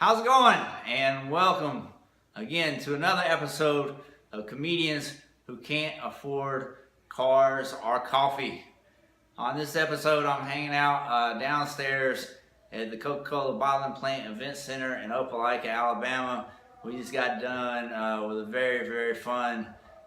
How's it going? And welcome again to another episode of Comedians Who Can't Afford Cars or Coffee. On this episode, I'm hanging out downstairs at the Coca-Cola Bottling Plant Event Center in Opelika, Alabama. We just got done with a very fun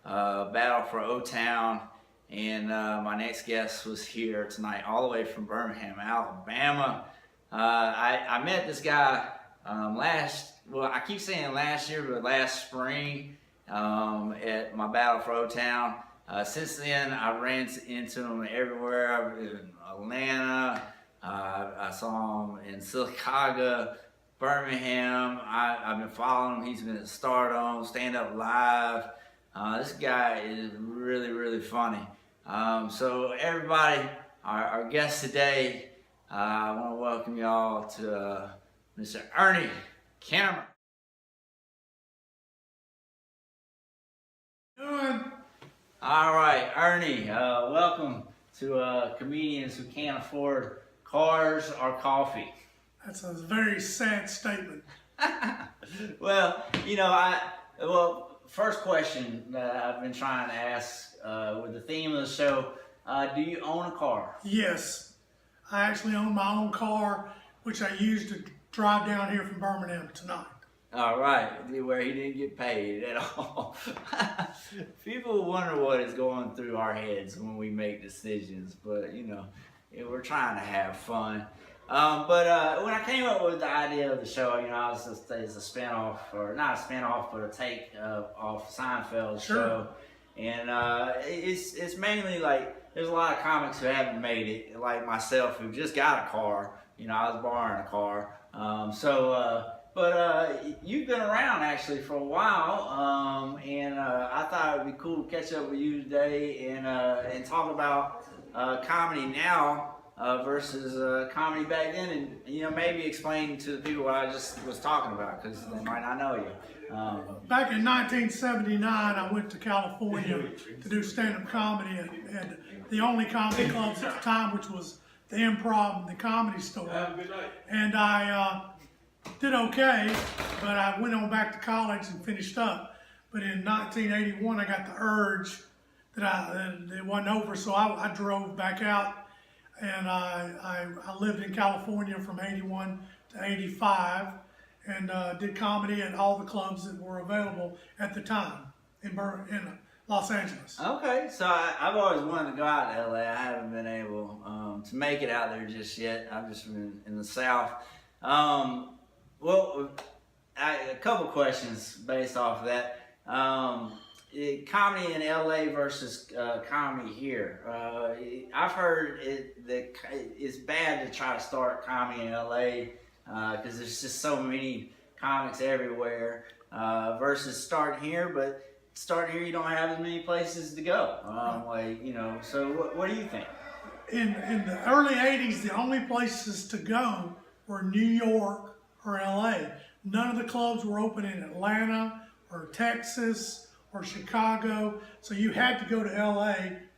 battle for O-Town. And my next guest was here tonight, all the way from Birmingham, Alabama. I met this guy I keep saying last year, but last spring at my battle for O-Town. Since then, I ran into him everywhere. I was in Atlanta, I saw him in Chicago, Birmingham. I've been following him. He's been at Stardom, Stand Up Live. This guy is really funny. So everybody, our guest today, I want to welcome y'all to Mr. Ernie Kennamer. Doing? All right, Ernie, welcome to Comedians Who Can't Afford Cars or Coffee. That's a very sad statement. Well, first question that I've been trying to ask with the theme of the show, do you own a car? Yes, I actually own my own car, which I used to drive down here from Birmingham tonight. All right, where he didn't get paid at all. People wonder what is going through our heads when we make decisions, but we're trying to have fun. But when I came up with the idea of the show, I was just it's a spinoff, or not a spinoff, but a take off Seinfeld's show, and it's mainly like there's a lot of comics who haven't made it, like myself, who just got a car. I was borrowing a car, But you've been around actually for a while, and I thought it'd be cool to catch up with you today and talk about comedy now versus comedy back then, and maybe explain to the people what I just was talking about, because they might not know you. Back in 1979, I went to California to do stand-up comedy at the only comedy clubs at the time, which was the Improv and the Comedy Store, and I did okay, but I went on back to college and finished up. But in 1981, I got the urge that it wasn't over, so I drove back out, and I lived in California from 81 to 85, and did comedy at all the clubs that were available at the time in Los Angeles. Okay, so I've always wanted to go out to LA. I haven't been able to make it out there just yet. I've just been in the South. Well, a couple questions based off of that. Comedy in LA versus comedy here. I've heard that it's bad to try to start comedy in LA because there's just so many comics everywhere versus starting here. But starting here, you don't have as many places to go. So what do you think? In the early 80s, the only places to go were New York or LA. None of the clubs were open in Atlanta or Texas or Chicago, so you had to go to LA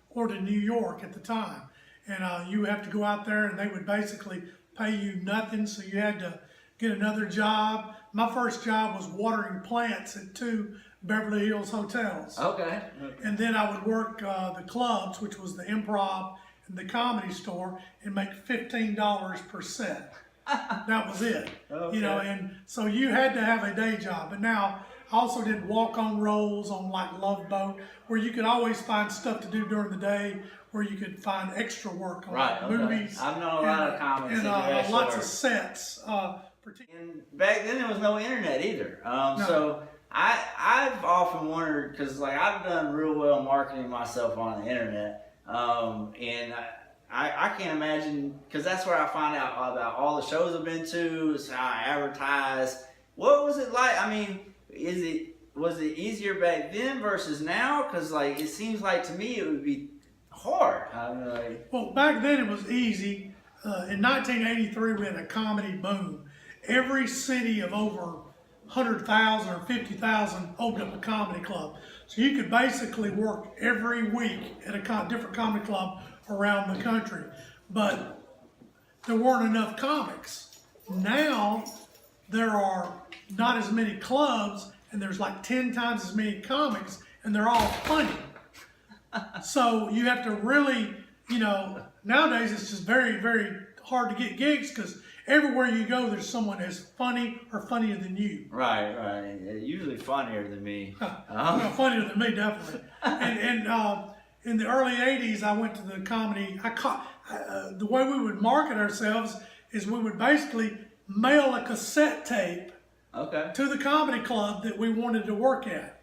or to New York at the time. And you have to go out there and they would basically pay you nothing, so you had to get another job. My first job was watering plants at 2 Beverly Hills hotels. Okay. And then I would work the clubs, which was the Improv and the Comedy Store, and make $15 per set. That was it. Okay. And so you had to have a day job. But now I also did walk-on roles on like Love Boat, where you could always find stuff to do during the day, where you could find extra work on movies. I've known a lot of comics and lots of sets. And back then there was no internet either. No. So I've often wondered, because I've done real well marketing myself on the internet, and I can't imagine, because that's where I find out about all the shows I've been to, is how I advertise. What was it like? I mean, was it easier back then versus now? Because it seems like to me it would be hard. Well, back then it was easy. In 1983 we had a comedy boom. Every city of over 100,000 or 50,000 opened up a comedy club. So you could basically work every week at a different comedy club around the country. But there weren't enough comics. Now there are not as many clubs, and there's like 10 times as many comics, and they're all funny. So you have to really, you know, nowadays it's just very, very hard to get gigs because everywhere you go, there's someone that's funny or funnier than you. Right, right. Usually funnier than me. Well, funnier than me, definitely. And in the early 80s, I went to the comedy. The way we would market ourselves is we would basically mail a cassette tape to the comedy club that we wanted to work at.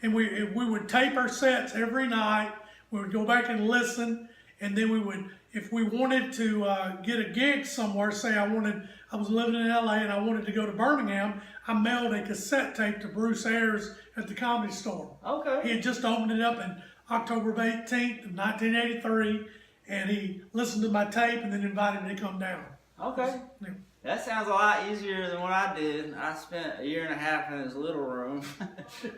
And we would tape our sets every night. We would go back and listen. And then we would, if we wanted to get a gig somewhere, say I was living in LA and I wanted to go to Birmingham, I mailed a cassette tape to Bruce Ayers at the Comedy Store. Okay. He had just opened it up in October 18th of 1983, and he listened to my tape and then invited me to come down. Okay. Yeah. That sounds a lot easier than what I did. I spent a year and a half in his little room,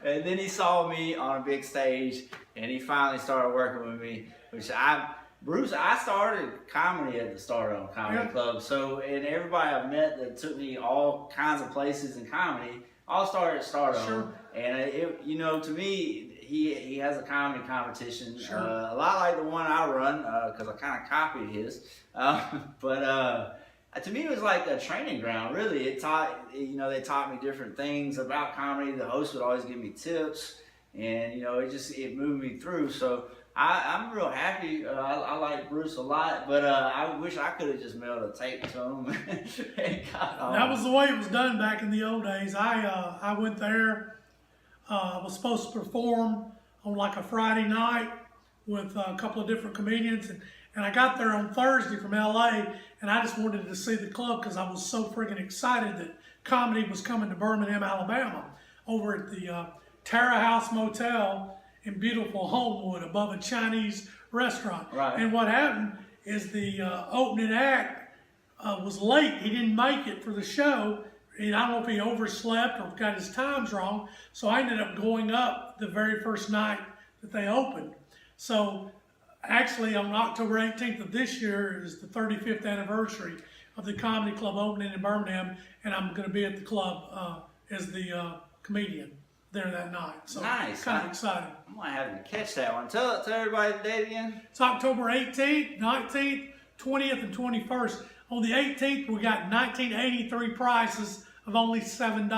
and then he saw me on a big stage, and he finally started working with me, Bruce, I started comedy at the Stardom Comedy Club, so, and everybody I've met that took me all kinds of places in comedy, all started at Stardom. Sure. And you know, to me, he has a comedy competition, a lot like the one I run, because I kind of copied his, but to me it was like a training ground, really. It taught, you know, they taught me different things about comedy. The host would always give me tips, and you know, it moved me through. So I'm real happy. I like Bruce a lot, but I wish I could have just mailed a tape to him. That was the way it was done back in the old days. I went there. I was supposed to perform on like a Friday night with a couple of different comedians, and I got there on Thursday from LA, and I just wanted to see the club because I was so freaking excited that comedy was coming to Birmingham, Alabama, over at the Terra House Motel in beautiful Homewood above a Chinese restaurant. Right. And what happened is the opening act was late. He didn't make it for the show. And I don't know if he overslept or got his times wrong. So I ended up going up the very first night that they opened. So actually on October 18th of this year is the 35th anniversary of the Comedy Club opening in Birmingham. And I'm going to be at the club as the comedian there that night. So nice. Kind of excited. I might have to catch that one. Tell everybody the date again. It's October 18th, 19th, 20th, and 21st. On the 18th, we got 1983 prices of only $7.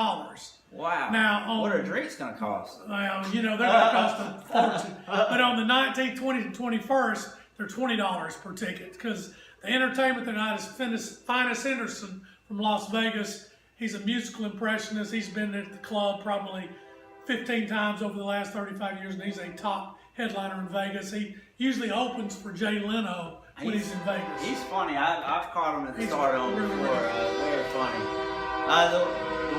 Wow. Now, what are drinks going to cost? Well, you know, they're going to cost a fortune. But on the 19th, 20th, and 21st, they're $20 per ticket because the entertainment tonight is Finest Henderson from Las Vegas. He's a musical impressionist. He's been at the club probably 15 times over the last 35 years, and he's a top headliner in Vegas. He usually opens for Jay Leno when he's in Vegas. He's funny. I've caught him at the Stardome before. Very funny. The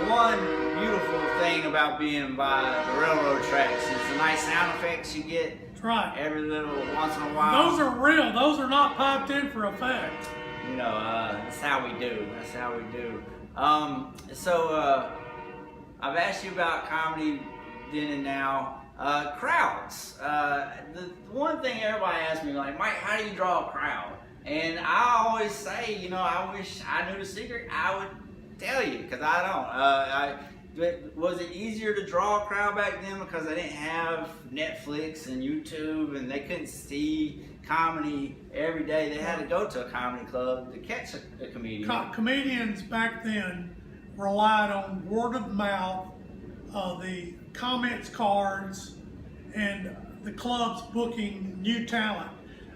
one beautiful thing about being by the railroad tracks is the nice sound effects you get. That's right. Every little once in a while. Those are real. Those are not piped in for effect. You know, that's how we do. That's how we do. I've asked you about comedy then and now. Crowds. The one thing everybody asks me, like, Mike, how do you draw a crowd? And I always say, you know, I wish I knew the secret. I would tell you, because I don't. Was it easier to draw a crowd back then because they didn't have Netflix and YouTube and they couldn't see comedy every day? They had to go to a comedy club to catch a comedian. Comedians back then relied on word of mouth, the comments cards, and the clubs booking new talent.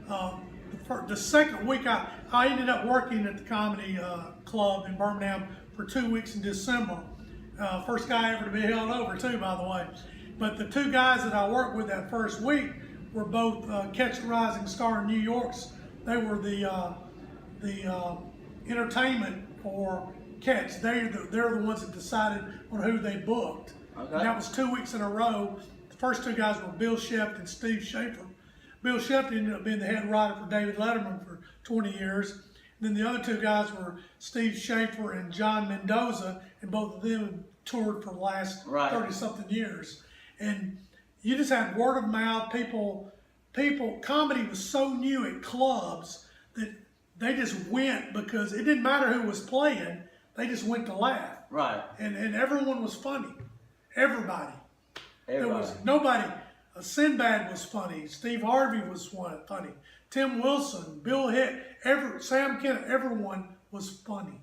The second week, I ended up working at the comedy club in Birmingham for 2 weeks in December. First guy ever to be held over too, by the way. But the two guys that I worked with that first week were both Catch a Rising Star in New York's. They were the entertainment for Catch. They're the ones that decided on who they booked. Okay. And that was 2 weeks in a row. The first two guys were Bill Sheft and Steve Schaefer. Bill Sheft ended up being the head writer for David Letterman for 20 years. And then the other two guys were Steve Schaefer and John Mendoza, and both of them toured for the last 30-something years. And you just had word of mouth. People, comedy was so new at clubs that they just went because it didn't matter who was playing. They just went to laugh. Right. And everyone was funny. Everybody. There Everybody. was nobody. Sinbad was funny. Steve Harvey was funny. Tim Wilson, Bill Hitt, Sam Kent, everyone was funny.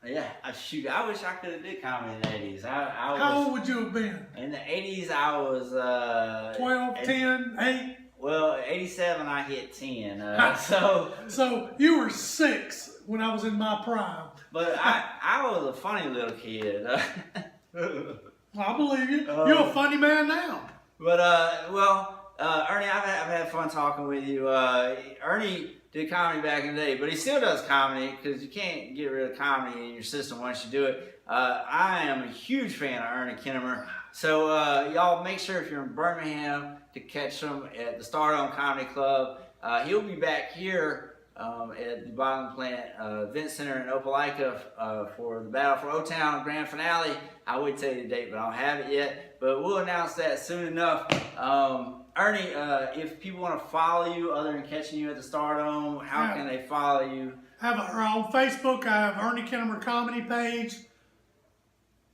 Yeah, shoot, I wish I could have did comedy in the 80s. I How was, old would you have been? in the 80s, I was 12, 10, 8? Well, 87, I hit 10. So you were 6 when I was in my prime. But I was a funny little kid. I believe you. You're a funny man now. But Ernie, I've had fun talking with you. Ernie did comedy back in the day, but he still does comedy because you can't get rid of comedy in your system once you do it. I am a huge fan of Ernie Kennamer. So y'all make sure if you're in Birmingham to catch him at the Stardome Comedy Club. He'll be back here at the Bottling Plant Event Center in Opelika for the Battle for O-Town grand finale. I would tell you the date, but I don't have it yet. But we'll announce that soon enough. Ernie, if people want to follow you other than catching you at the Stardome, how can they follow you? On Facebook, I have Ernie Kennamer Comedy page.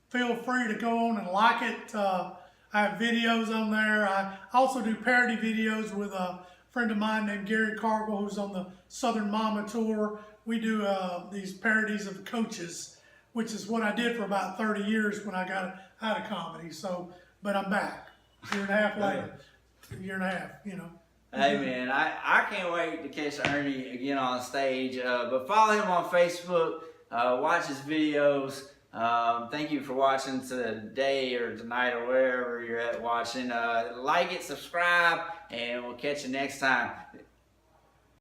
Feel free to go on and like it. I have videos on there. I also do parody videos with a friend of mine named Gary Cargill, who's on the Southern Mama tour. We do these parodies of coaches, which is what I did for about 30 years when I got out of comedy. So, but I'm back a year and a half later. A year and a half, you know. Hey man, I can't wait to catch Ernie again on stage. But follow him on Facebook, watch his videos. Thank you for watching today or tonight or wherever you're at watching. Like it, subscribe, and we'll catch you next time.